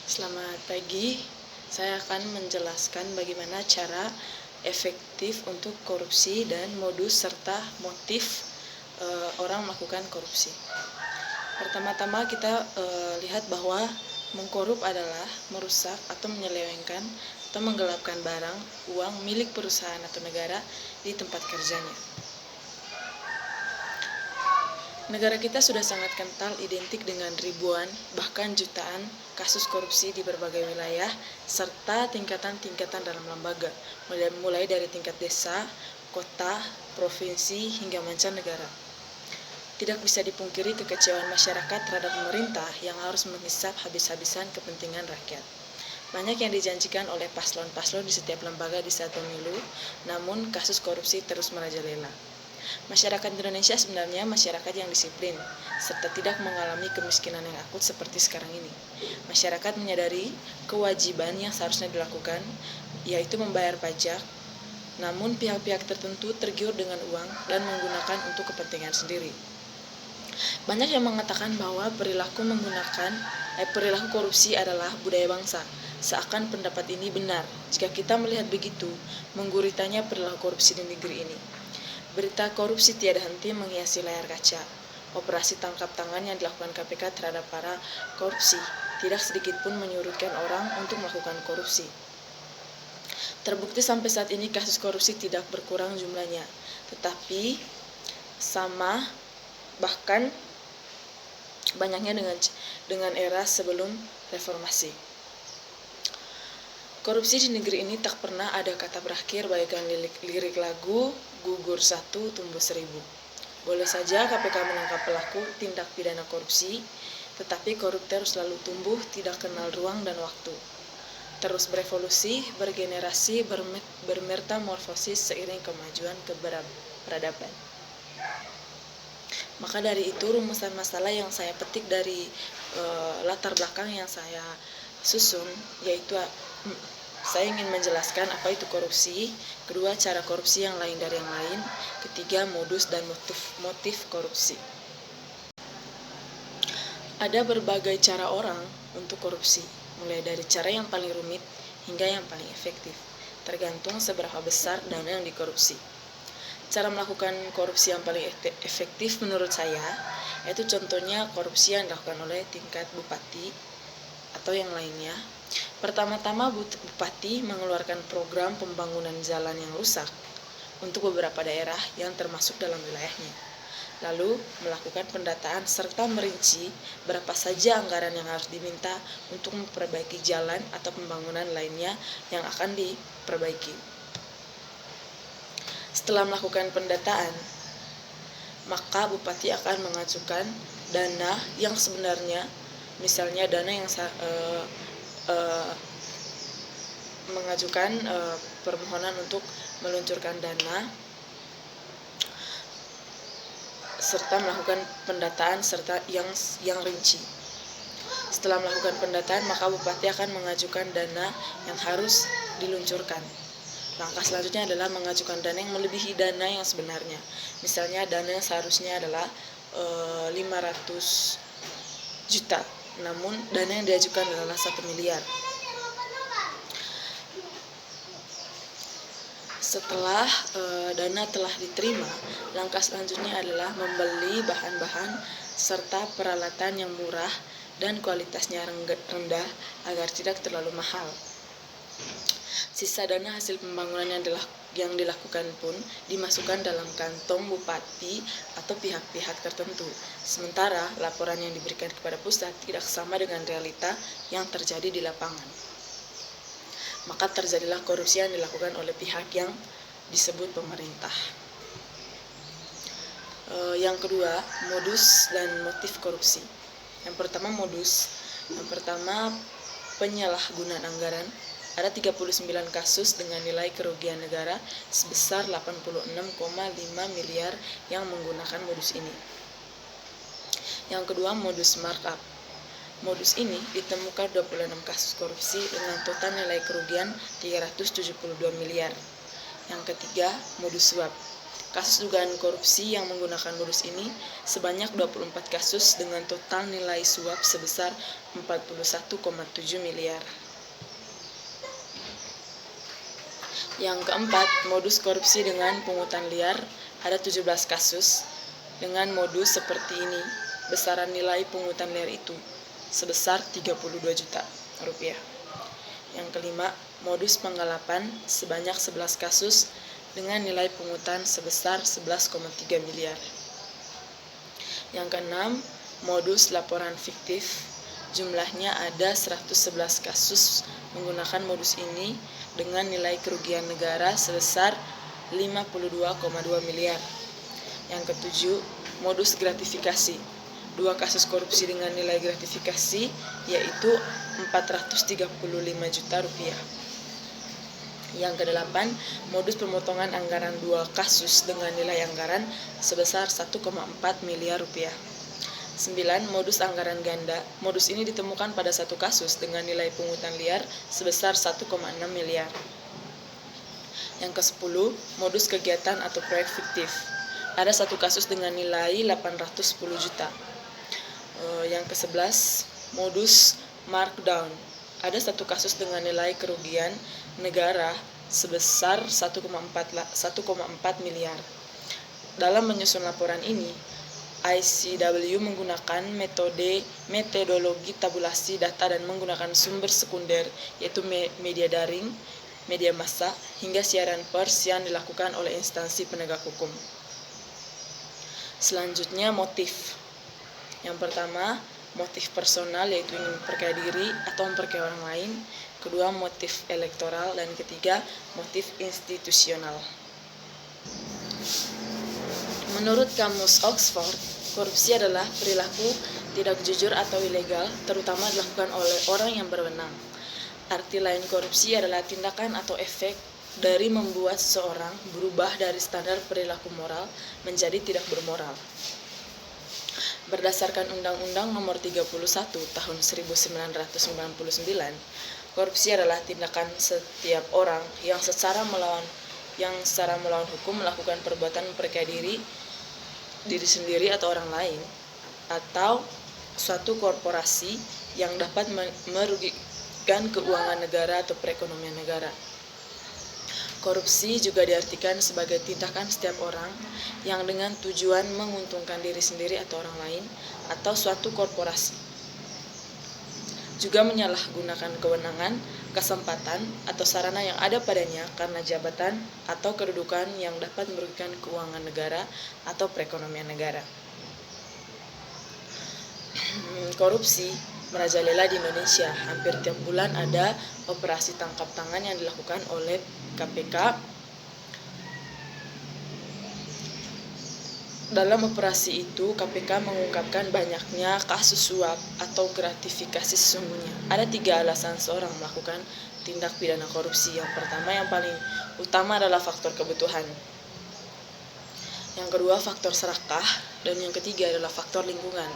Selamat pagi, saya akan menjelaskan bagaimana cara efektif untuk korupsi dan modus serta motif orang melakukan korupsi. Pertama-tama kita lihat bahwa mengkorup adalah merusak atau menyelewengkan atau menggelapkan barang, uang milik perusahaan atau negara di tempat kerjanya. Negara kita sudah sangat kental identik dengan ribuan, bahkan jutaan kasus korupsi di berbagai wilayah, serta tingkatan-tingkatan dalam lembaga, mulai dari tingkat desa, kota, provinsi, hingga mancanegara. Tidak bisa dipungkiri kekecewaan masyarakat terhadap pemerintah yang harus menghisap habis-habisan kepentingan rakyat. Banyak yang dijanjikan oleh paslon-paslon di setiap lembaga di saat pemilu, namun kasus korupsi terus merajalela. Masyarakat Indonesia sebenarnya masyarakat yang disiplin, serta tidak mengalami kemiskinan yang akut seperti sekarang ini. Masyarakat menyadari kewajiban yang seharusnya dilakukan, yaitu membayar pajak, namun pihak-pihak tertentu tergiur dengan uang dan menggunakan untuk kepentingan sendiri. Banyak yang mengatakan bahwa perilaku korupsi adalah budaya bangsa. Seakan pendapat ini benar. Jika kita melihat begitu, mengguritanya perilaku korupsi di negeri ini. Berita korupsi tiada henti menghiasi layar kaca. Operasi tangkap tangan yang dilakukan KPK terhadap para korupsi tidak sedikit pun menyurutkan orang untuk melakukan korupsi. Terbukti sampai saat ini kasus korupsi tidak berkurang jumlahnya, tetapi sama bahkan banyaknya dengan era sebelum reformasi. Korupsi di negeri ini tak pernah ada kata berakhir bagaikan lirik lagu gugur satu tumbuh seribu. Boleh saja KPK menangkap pelaku tindak pidana korupsi, tetapi koruptor selalu tumbuh tidak kenal ruang dan waktu. Terus berevolusi, bergenerasi, bermetamorfosis seiring kemajuan peradaban. Maka dari itu rumusan masalah yang saya petik dari latar belakang yang saya susun, yaitu saya ingin menjelaskan apa itu korupsi, kedua cara korupsi yang lain dari yang lain, ketiga modus dan motif korupsi. Ada berbagai cara orang untuk korupsi, mulai dari cara yang paling rumit hingga yang paling efektif, tergantung seberapa besar dana yang dikorupsi. Cara melakukan korupsi yang paling efektif menurut saya, yaitu contohnya korupsi yang dilakukan oleh tingkat bupati atau yang lainnya. Pertama-tama bupati mengeluarkan program pembangunan jalan yang rusak untuk beberapa daerah yang termasuk dalam wilayahnya. Lalu melakukan pendataan serta merinci berapa saja anggaran yang harus diminta untuk memperbaiki jalan atau pembangunan lainnya yang akan diperbaiki. Setelah melakukan pendataan, maka bupati akan mengajukan dana yang sebenarnya, misalnya dana yang mengajukan permohonan untuk meluncurkan dana serta melakukan pendataan serta yang rinci. Setelah melakukan pendataan, maka bupati akan mengajukan dana yang harus diluncurkan. Langkah selanjutnya adalah mengajukan dana yang melebihi dana yang sebenarnya. Misalnya dana yang seharusnya adalah 500 juta, namun dana yang diajukan adalah 1 miliar. Setelah dana telah diterima, langkah selanjutnya adalah membeli bahan-bahan serta peralatan yang murah dan kualitasnya rendah agar tidak terlalu mahal. Sisa dana hasil pembangunan yang dilakukan pun dimasukkan dalam kantong bupati atau pihak-pihak tertentu. Sementara laporan yang diberikan kepada pusat tidak sama dengan realita yang terjadi di lapangan. Maka terjadilah korupsi yang dilakukan oleh pihak yang disebut pemerintah. Yang kedua, modus dan motif korupsi. Yang pertama modus. Yang pertama penyalahgunaan anggaran. Ada 39 kasus dengan nilai kerugian negara sebesar 86,5 miliar yang menggunakan modus ini. Yang kedua, modus markup. Modus ini ditemukan 26 kasus korupsi dengan total nilai kerugian 372 miliar. Yang ketiga, modus suap. kasus dugaan korupsi yang menggunakan modus ini sebanyak 24 kasus dengan total nilai suap sebesar 41,7 miliar. Yang keempat, modus korupsi dengan pungutan liar, ada 17 kasus dengan modus seperti ini. Besaran nilai pungutan liar itu sebesar 32 juta rupiah. Yang kelima, modus penggelapan sebanyak 11 kasus dengan nilai pungutan sebesar 11,3 miliar. Yang keenam, modus laporan fiktif, jumlahnya ada 111 kasus menggunakan modus ini dengan nilai kerugian negara sebesar 52,2 miliar. Yang ketujuh, modus gratifikasi. 2 kasus korupsi dengan nilai gratifikasi yaitu 435 juta rupiah. Yang kedelapan, modus pemotongan anggaran 2 kasus dengan nilai anggaran sebesar 1,4 miliar rupiah. 9. Modus anggaran ganda. Modus ini ditemukan pada 1 kasus dengan nilai pungutan liar sebesar 1,6 miliar. Yang ke-10, modus kegiatan atau proyek fiktif. Ada 1 kasus dengan nilai 810 juta. Yang ke-11, modus markdown. Ada 1 kasus dengan nilai kerugian negara sebesar 1,4 miliar. Dalam menyusun laporan ini, ICW menggunakan metodologi tabulasi data dan menggunakan sumber sekunder yaitu media daring, media massa, hingga siaran pers yang dilakukan oleh instansi penegak hukum. Selanjutnya, motif. Yang pertama, motif personal yaitu ingin memperkaya diri atau memperkaya orang lain. Kedua, motif elektoral, dan ketiga, motif institusional. Menurut Kamus Oxford, korupsi adalah perilaku tidak jujur atau ilegal, terutama dilakukan oleh orang yang berwenang. Arti lain korupsi adalah tindakan atau efek dari membuat seseorang berubah dari standar perilaku moral menjadi tidak bermoral. Berdasarkan Undang-Undang Nomor 31 Tahun 1999, korupsi adalah tindakan setiap orang yang secara melawan hukum melakukan perbuatan memperkaya diri sendiri atau orang lain, atau suatu korporasi yang dapat merugikan keuangan negara atau perekonomian negara. Korupsi juga diartikan sebagai tindakan setiap orang yang dengan tujuan menguntungkan diri sendiri atau orang lain atau suatu korporasi. Juga menyalahgunakan kewenangan, kesempatan, atau sarana yang ada padanya karena jabatan atau kedudukan yang dapat merugikan keuangan negara atau perekonomian negara. Korupsi merajalela di Indonesia. Hampir tiap bulan ada operasi tangkap tangan yang dilakukan oleh KPK. Dalam operasi itu, KPK mengungkapkan banyaknya kasus suap atau gratifikasi sesungguhnya. Ada 3 alasan seorang melakukan tindak pidana korupsi. Yang pertama, yang paling utama adalah faktor kebutuhan. Yang kedua, faktor serakah. Dan yang ketiga adalah faktor lingkungan.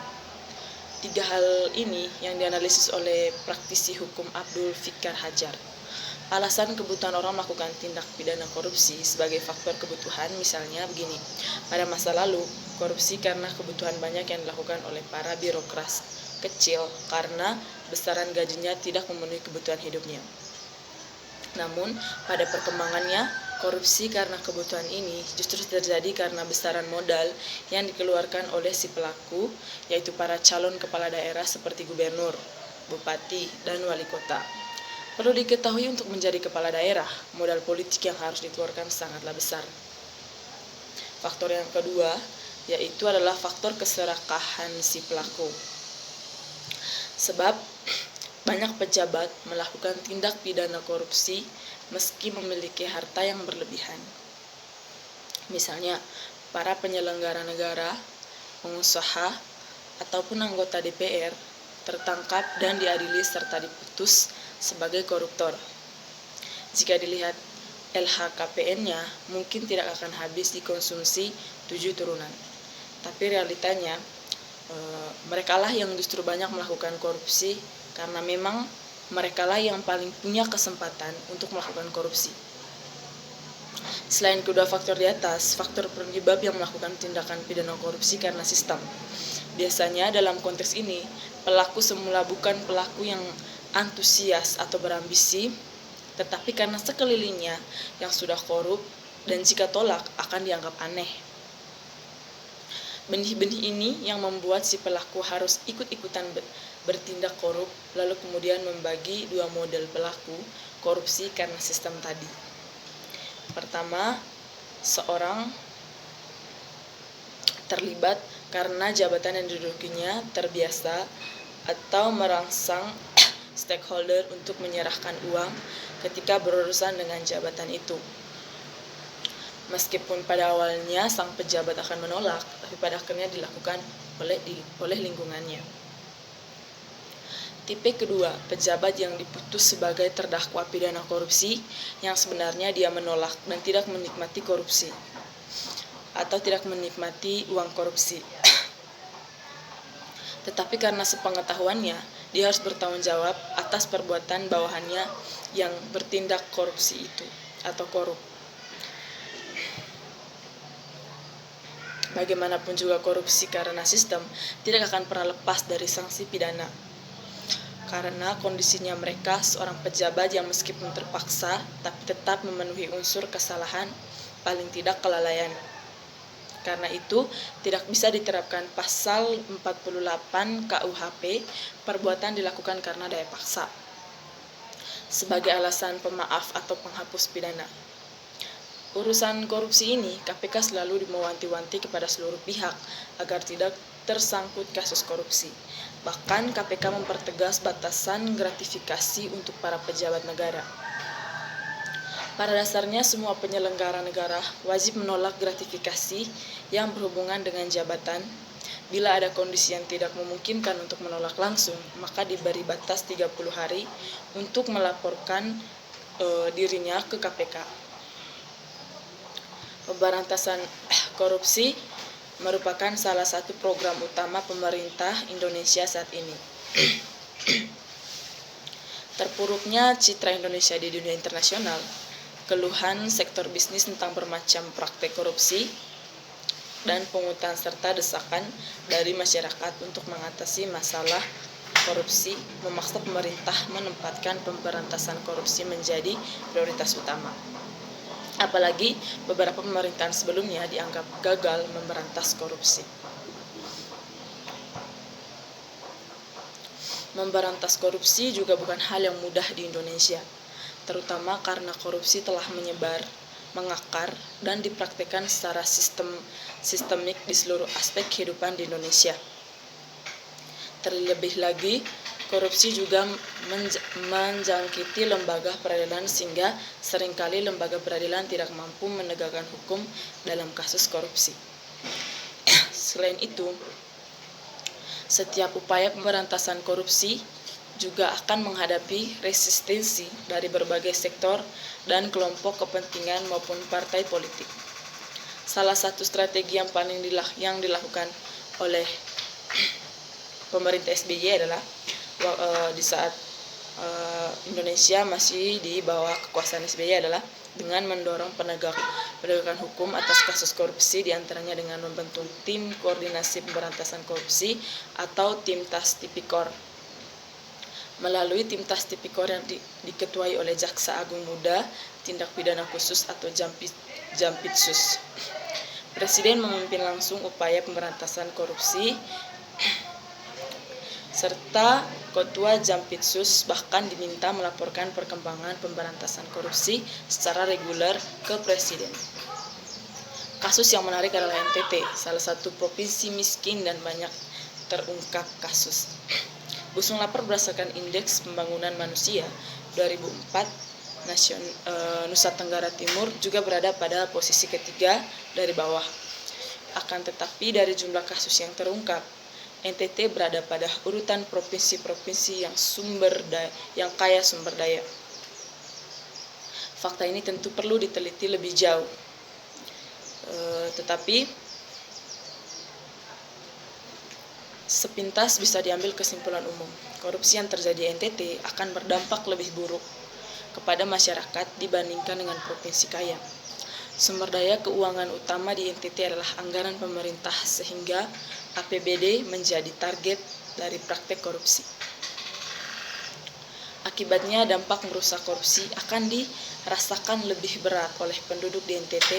3 hal ini yang dianalisis oleh praktisi hukum Abdul Fikar Hajar. Alasan kebutuhan orang melakukan tindak pidana korupsi sebagai faktor kebutuhan misalnya begini. Pada masa lalu, korupsi karena kebutuhan banyak yang dilakukan oleh para birokrat kecil karena besaran gajinya tidak memenuhi kebutuhan hidupnya. Namun, pada perkembangannya, korupsi karena kebutuhan ini justru terjadi karena besaran modal yang dikeluarkan oleh si pelaku, yaitu para calon kepala daerah seperti gubernur, bupati, dan wali kota. Perlu diketahui untuk menjadi kepala daerah, modal politik yang harus dikeluarkan sangatlah besar. Faktor yang kedua, yaitu adalah faktor keserakahan si pelaku. Sebab, banyak pejabat melakukan tindak pidana korupsi meski memiliki harta yang berlebihan. Misalnya, para penyelenggara negara, pengusaha, ataupun anggota DPR tertangkap dan diadili serta diputus sebagai koruptor. Jika dilihat LHKPN-nya, mungkin tidak akan habis dikonsumsi 7 turunan. Tapi realitanya, merekalah yang justru banyak melakukan korupsi karena memang merekalah yang paling punya kesempatan untuk melakukan korupsi. Selain kedua faktor di atas, faktor penyebab yang melakukan tindakan pidana korupsi karena sistem. Biasanya dalam konteks ini, pelaku semula bukan pelaku yang antusias atau berambisi, tetapi karena sekelilingnya yang sudah korup dan jika tolak akan dianggap aneh. Benih-benih ini yang membuat si pelaku harus ikut-ikutan bertindak korup, lalu kemudian membagi dua model pelaku korupsi karena sistem tadi. Pertama, seorang terlibat karena jabatan yang didudukinya terbiasa atau merangsang stakeholder untuk menyerahkan uang ketika berurusan dengan jabatan itu. Meskipun pada awalnya sang pejabat akan menolak, tapi pada akhirnya dilakukan oleh lingkungannya. Tipe kedua, pejabat yang diputus sebagai terdakwa pidana korupsi yang sebenarnya dia menolak dan tidak menikmati korupsi atau tidak menikmati uang korupsi. Tetapi karena sepengetahuannya, dia harus bertanggung jawab atas perbuatan bawahannya yang bertindak korupsi itu atau korup. Bagaimanapun juga korupsi karena sistem tidak akan pernah lepas dari sanksi pidana. Karena kondisinya mereka seorang pejabat yang meskipun terpaksa tapi tetap memenuhi unsur kesalahan, paling tidak kelalaian. Karena itu tidak bisa diterapkan pasal 48 KUHP, perbuatan dilakukan karena daya paksa, sebagai alasan pemaaf atau penghapus pidana. Urusan korupsi ini, KPK selalu mewanti-wanti kepada seluruh pihak agar tidak tersangkut kasus korupsi. Bahkan KPK mempertegas batasan gratifikasi untuk para pejabat negara. Pada dasarnya semua penyelenggara negara wajib menolak gratifikasi yang berhubungan dengan jabatan. Bila ada kondisi yang tidak memungkinkan untuk menolak langsung, maka diberi batas 30 hari untuk melaporkan dirinya ke KPK. Pemberantasan korupsi merupakan salah satu program utama pemerintah Indonesia saat ini. Terpuruknya citra Indonesia di dunia internasional, keluhan sektor bisnis tentang bermacam praktek korupsi, dan pungutan serta desakan dari masyarakat untuk mengatasi masalah korupsi memaksa pemerintah menempatkan pemberantasan korupsi menjadi prioritas utama. Apalagi beberapa pemerintahan sebelumnya dianggap gagal memberantas korupsi. Memberantas korupsi juga bukan hal yang mudah di Indonesia, terutama karena korupsi telah menyebar, mengakar, dan dipraktikkan secara sistemik di seluruh aspek kehidupan di Indonesia. Terlebih lagi, korupsi juga menjangkiti lembaga peradilan sehingga seringkali lembaga peradilan tidak mampu menegakkan hukum dalam kasus korupsi. Selain itu, setiap upaya pemberantasan korupsi juga akan menghadapi resistensi dari berbagai sektor dan kelompok kepentingan maupun partai politik. Salah satu strategi yang paling dilakukan oleh pemerintah SBY adalah di saat Indonesia masih di bawah kekuasaan SBY adalah dengan mendorong penegakan hukum atas kasus korupsi, diantaranya dengan membentuk tim koordinasi pemberantasan korupsi atau tim TAS Tipikor. Melalui tim TAS Tipikor yang diketuai oleh Jaksa Agung Muda Tindak Pidana Khusus atau Jampitsus, Presiden memimpin langsung upaya pemberantasan korupsi, serta Ketua Jampitsus bahkan diminta melaporkan perkembangan pemberantasan korupsi secara reguler ke Presiden. Kasus yang menarik adalah NTT, salah satu provinsi miskin dan banyak terungkap kasus. Busung lapar berdasarkan Indeks Pembangunan Manusia 2004, Nusa Tenggara Timur juga berada pada posisi ketiga dari bawah. Akan tetapi dari jumlah kasus yang terungkap, NTT berada pada urutan provinsi-provinsi yang kaya sumber daya. Fakta ini tentu perlu diteliti lebih jauh. Tetapi sepintas bisa diambil kesimpulan umum. Korupsi yang terjadi NTT akan berdampak lebih buruk kepada masyarakat dibandingkan dengan provinsi kaya. Sumber daya keuangan utama di NTT adalah anggaran pemerintah, sehingga APBD menjadi target dari praktek korupsi. Akibatnya, dampak merusak korupsi akan dirasakan lebih berat oleh penduduk di NTT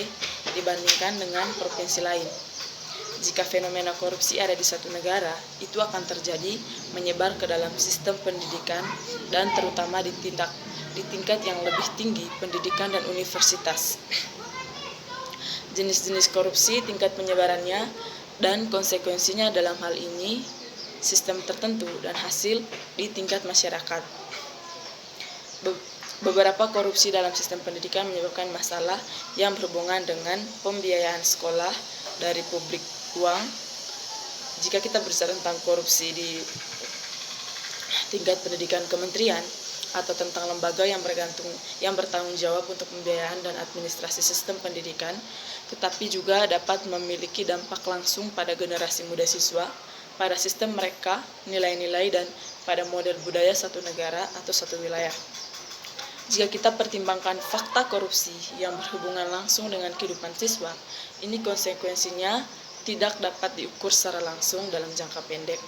dibandingkan dengan provinsi lain. Jika fenomena korupsi ada di satu negara, itu akan terjadi menyebar ke dalam sistem pendidikan dan terutama di tingkat yang lebih tinggi, pendidikan dan universitas. Jenis-jenis korupsi, tingkat penyebarannya, dan konsekuensinya dalam hal ini, sistem tertentu dan hasil di tingkat masyarakat. Beberapa korupsi dalam sistem pendidikan menyebabkan masalah yang berhubungan dengan pembiayaan sekolah dari publik uang. Jika kita berbicara tentang korupsi di tingkat pendidikan kementerian atau tentang lembaga yang bertanggung jawab untuk pembiayaan dan administrasi sistem pendidikan, tetapi juga dapat memiliki dampak langsung pada generasi muda siswa, pada sistem mereka, nilai-nilai, dan pada model budaya satu negara atau satu wilayah. Jika kita pertimbangkan fakta korupsi yang berhubungan langsung dengan kehidupan siswa, ini konsekuensinya tidak dapat diukur secara langsung dalam jangka pendek.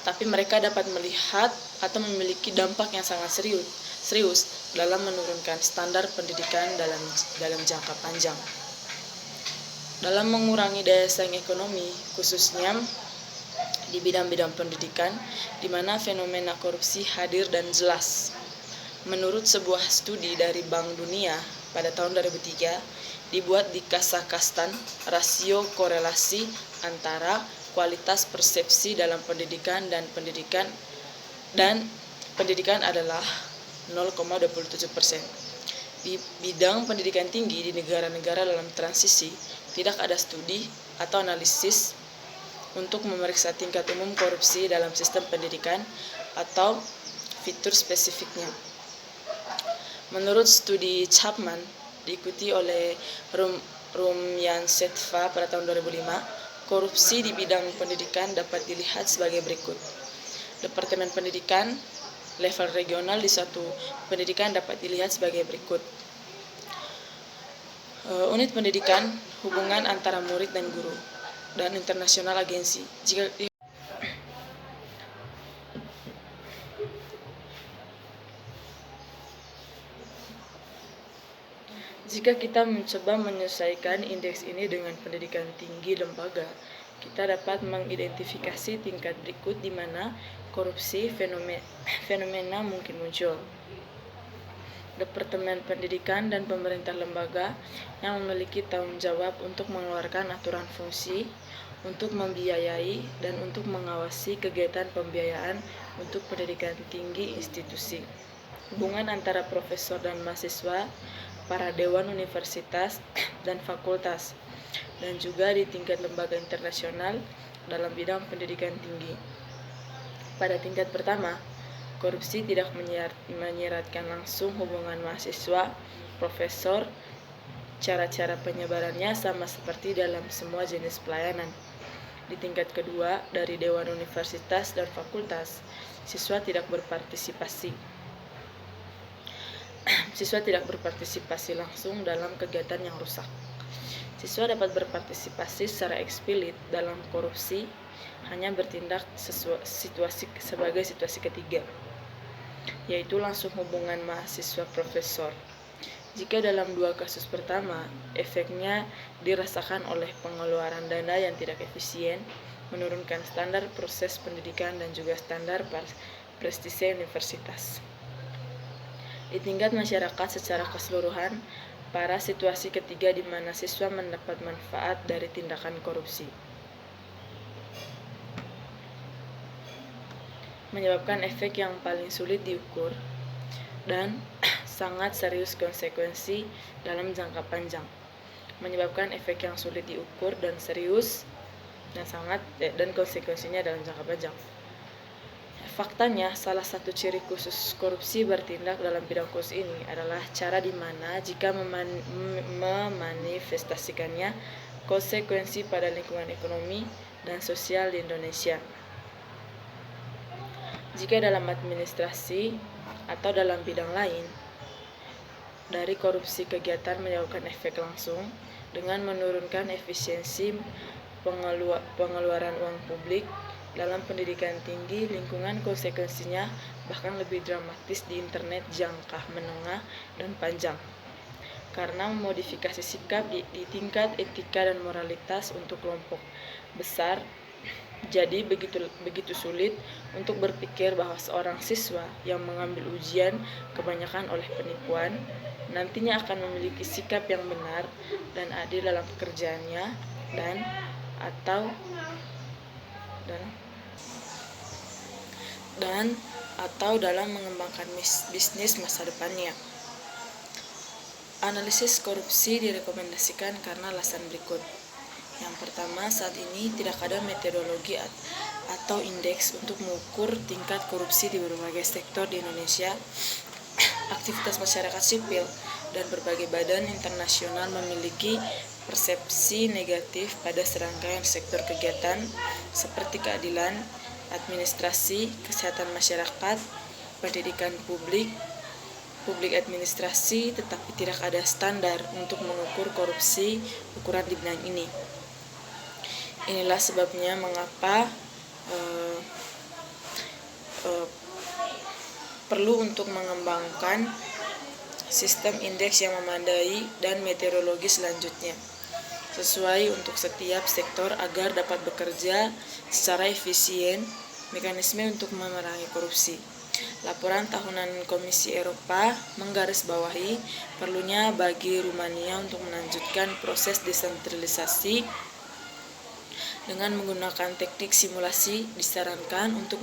Tetapi mereka dapat melihat atau memiliki dampak yang sangat serius dalam menurunkan standar pendidikan dalam jangka panjang. Dalam mengurangi daya saing ekonomi, khususnya di bidang-bidang pendidikan, di mana fenomena korupsi hadir dan jelas. Menurut sebuah studi dari Bank Dunia pada tahun 2003, dibuat di Kazakhstan, rasio korelasi antara kualitas persepsi dalam pendidikan adalah 0,27%. Di bidang pendidikan tinggi di negara-negara dalam transisi, tidak ada studi atau analisis untuk memeriksa tingkat umum korupsi dalam sistem pendidikan atau fitur spesifiknya. Menurut studi Chapman, diikuti oleh Rumyantseva pada tahun 2005, korupsi di bidang pendidikan dapat dilihat sebagai berikut. Departemen pendidikan level regional di suatu pendidikan dapat dilihat sebagai berikut. Unit pendidikan, hubungan antara murid dan guru, dan internasional agensi. Jika kita mencoba menyesuaikan indeks ini dengan pendidikan tinggi lembaga, kita dapat mengidentifikasi tingkat berikut di mana korupsi fenomena mungkin muncul. Departemen Pendidikan dan pemerintah lembaga yang memiliki tanggung jawab untuk mengeluarkan aturan fungsi, untuk membiayai dan untuk mengawasi kegiatan pembiayaan untuk pendidikan tinggi institusi. Hubungan antara profesor dan mahasiswa, para dewan universitas dan fakultas, dan juga di tingkat lembaga internasional dalam bidang pendidikan tinggi. Pada tingkat pertama, korupsi tidak menyeratkan langsung hubungan mahasiswa, profesor. Cara-cara penyebarannya sama seperti dalam semua jenis pelayanan. Di tingkat kedua, dari dewan universitas dan fakultas, siswa tidak berpartisipasi langsung dalam kegiatan yang rusak. Siswa dapat berpartisipasi secara eksplisit dalam korupsi, hanya bertindak sebagai situasi ketiga, yaitu langsung hubungan mahasiswa-profesor. Jika dalam dua kasus pertama, efeknya dirasakan oleh pengeluaran dana yang tidak efisien, menurunkan standar proses pendidikan dan juga standar prestise universitas. Di tingkat masyarakat secara keseluruhan, pada situasi ketiga di mana siswa mendapat manfaat dari tindakan korupsi, menyebabkan efek yang paling sulit diukur dan sangat serius konsekuensi dalam jangka panjang. Menyebabkan efek yang sulit diukur dan serius dan konsekuensinya dalam jangka panjang. Faktanya, salah satu ciri khusus korupsi bertindak dalam bidang korupsi ini adalah cara di mana jika memanifestasikannya konsekuensi pada lingkungan ekonomi dan sosial di Indonesia. Jika dalam administrasi atau dalam bidang lain, dari korupsi kegiatan menyebabkan efek langsung dengan menurunkan efisiensi pengeluaran uang publik dalam pendidikan tinggi. Lingkungan konsekuensinya bahkan lebih dramatis di internet jangka menengah dan panjang, karena memodifikasi sikap di tingkat etika dan moralitas untuk kelompok besar. Jadi begitu sulit untuk berpikir bahwa seorang siswa yang mengambil ujian kebanyakan oleh penipuan nantinya akan memiliki sikap yang benar dan adil dalam pekerjaannya dan atau dalam mengembangkan bisnis masa depannya. Analisis korupsi direkomendasikan karena alasan berikut. Yang pertama, saat ini tidak ada metodologi atau indeks untuk mengukur tingkat korupsi di berbagai sektor di Indonesia. Aktivitas masyarakat sipil dan berbagai badan internasional memiliki persepsi negatif pada serangkaian sektor kegiatan seperti keadilan, administrasi, kesehatan masyarakat, pendidikan publik administrasi, tetapi tidak ada standar untuk mengukur korupsi ukuran di bidang ini. Inilah sebabnya mengapa perlu untuk mengembangkan sistem indeks yang memadai dan metodologi selanjutnya sesuai untuk setiap sektor agar dapat bekerja secara efisien. Mekanisme untuk memerangi korupsi. Laporan tahunan Komisi Eropa menggarisbawahi perlunya bagi Rumania untuk melanjutkan proses desentralisasi dengan menggunakan teknik simulasi. Disarankan untuk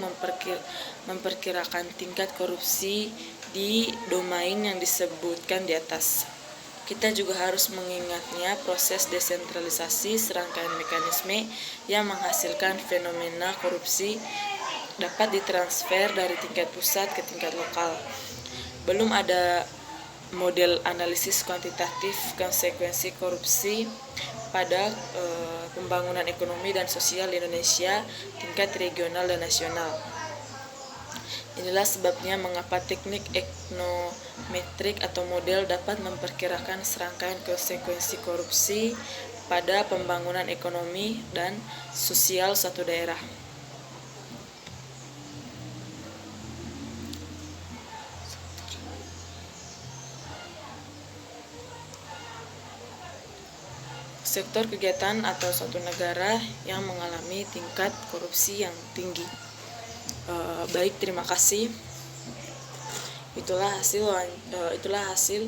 memperkirakan tingkat korupsi di domain yang disebutkan di atas. Kita juga harus mengingatnya proses desentralisasi serangkaian mekanisme yang menghasilkan fenomena korupsi dapat ditransfer dari tingkat pusat ke tingkat lokal. Belum ada model analisis kuantitatif konsekuensi korupsi pada pembangunan ekonomi dan sosial di Indonesia tingkat regional dan nasional. Inilah sebabnya mengapa teknik ekonometrik atau model dapat memperkirakan serangkaian konsekuensi korupsi pada pembangunan ekonomi dan sosial suatu daerah. Sektor kegiatan atau suatu negara yang mengalami tingkat korupsi yang tinggi. Baik, terima kasih. Itulah hasil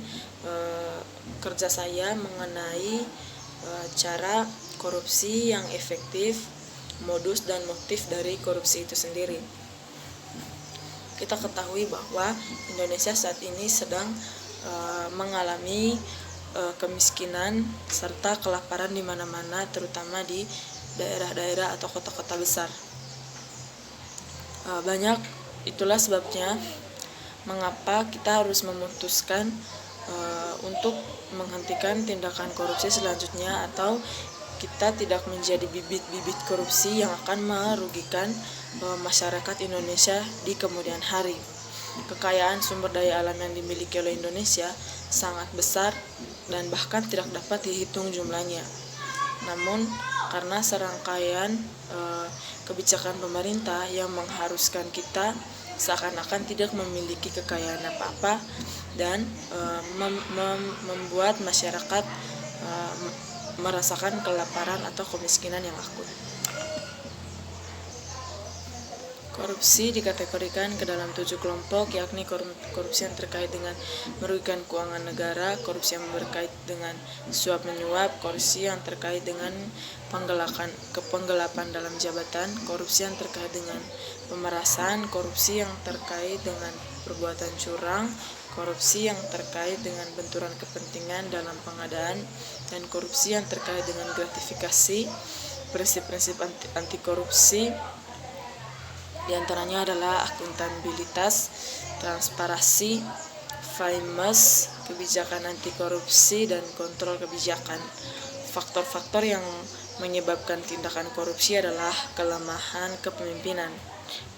kerja saya mengenai cara korupsi yang efektif, modus dan motif dari korupsi itu sendiri. Kita ketahui bahwa Indonesia saat ini sedang mengalami kemiskinan serta kelaparan di mana-mana, terutama di daerah-daerah atau kota-kota besar. Itulah sebabnya mengapa kita harus memutuskan untuk menghentikan tindakan korupsi selanjutnya, atau kita tidak menjadi bibit-bibit korupsi yang akan merugikan masyarakat Indonesia di kemudian hari. Kekayaan sumber daya alam yang dimiliki oleh Indonesia sangat besar dan bahkan tidak dapat dihitung jumlahnya. Namun karena serangkaian kebijakan pemerintah yang mengharuskan kita seakan-akan tidak memiliki kekayaan apa-apa dan membuat masyarakat merasakan kelaparan atau kemiskinan yang akut. Korupsi dikategorikan ke dalam 7 kelompok, yakni korupsi yang terkait dengan merugikan keuangan negara, korupsi yang berkait dengan suap menyuap, korupsi yang terkait dengan penggelapan dalam jabatan, korupsi yang terkait dengan pemerasan, korupsi yang terkait dengan perbuatan curang, korupsi yang terkait dengan benturan kepentingan dalam pengadaan, dan korupsi yang terkait dengan gratifikasi. Prinsip-prinsip anti korupsi diantaranya adalah akuntabilitas, transparansi, fairness, kebijakan anti korupsi, dan kontrol kebijakan. Faktor-faktor yang menyebabkan tindakan korupsi adalah kelemahan kepemimpinan,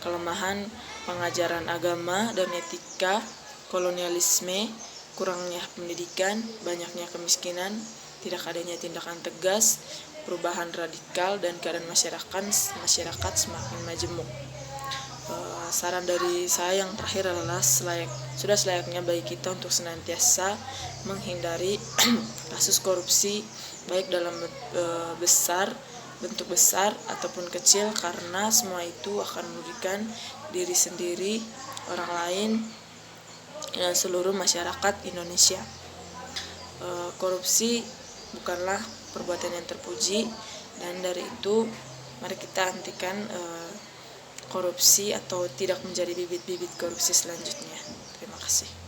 kelemahan pengajaran agama dan etika, kolonialisme, kurangnya pendidikan, banyaknya kemiskinan, tidak adanya tindakan tegas, perubahan radikal, dan keadaan masyarakat semakin majemuk. Saran dari saya yang terakhir adalah sudah selayaknya bagi kita untuk senantiasa menghindari kasus korupsi baik dalam bentuk besar ataupun kecil, karena semua itu akan merugikan diri sendiri, orang lain, dan seluruh masyarakat Indonesia. Korupsi bukanlah perbuatan yang terpuji, dan dari itu mari kita hentikan korupsi atau tidak menjadi bibit-bibit korupsi selanjutnya. Terima kasih.